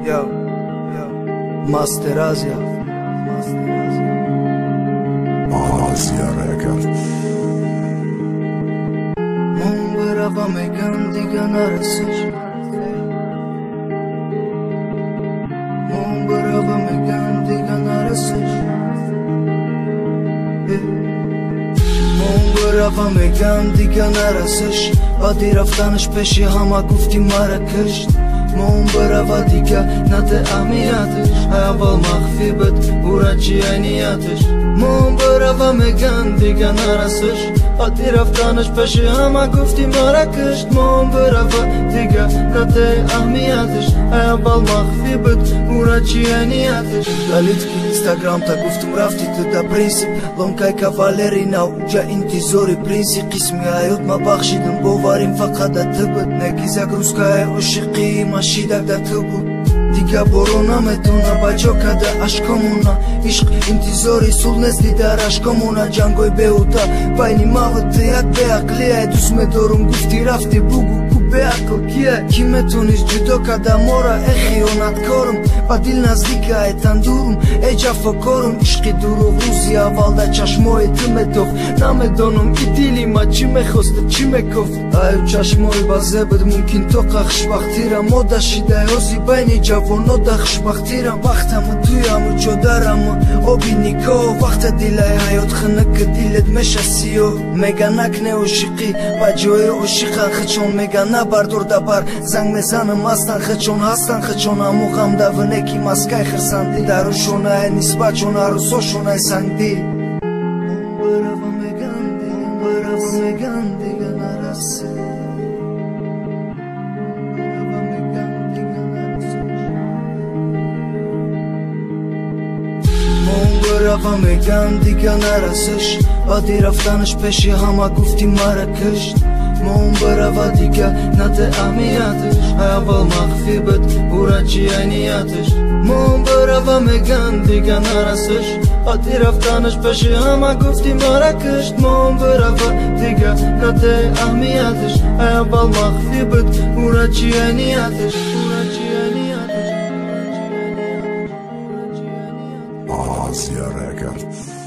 Yo, Master Asia. Asia Record. Mumbrava megan digan arasır. Mumbrava megan digan arasır. Mumbrava megan digan arasır. Badi raftanış peşi hama gufti marakışt. Mumbrava diga nate amiyatış. Aval mahfibet uraçi ayniyatış. Mumbrava megan digan arasır. Badi raftanış peşi hama gufti marakışt. Mumbrava diga nate amiyatış. Aval mahfibet uraçi ayniyatış. Galitki Instagram-ta guftum raftit da prinsip Lonkay kavalerina uca intizori prinsi Qismi ayot ma baxshidim bovarim faqada tibit Negizak ruskaya ushiqi mashidak da tibut Diga borona metona bajoka da ashkomuna Ishq intizori sulnes didar ashkomuna Jangoy beuta bayni mavati ak beaqliya Dus medorum gufti rafti bugu beaql kia Kimetonis judoka da mora exi onat korum Badil nazdika etandurum eja fokorum Ishqi duruğuzi avalda çashmoy tmetov Namedonum idilima chime khosta chime kof Ayu çashmoy bazebed mumkin toqa khshbaqtira Moda shida yozi bayni javono da khshbaqtira Vaqtamı tuyamı çodaramı obiniko Vaqta dilay hayot khnak diled meshasiyo Meganakne ushiqi bajoy ushiqan khchon megana Bardor da bar zang mezanım aslan khchon hastan khchon amuqam da vneki maskay khrsandi darushona nisbachona rusoshona sandi Mumbrava megan digan arasır Mumbrava megan digan arasır Badi raftanış peşi hama gufti marakışt Mumbrava diga nate amiyatış Aval mahfibet uraçi ayniyatış Mumbrava megan digan arasır Badi raftanış peşi hama gufti marakışt Mumbrava diga nate amiyatış Aval mahfibet uraçi ayniyatış Asia Record.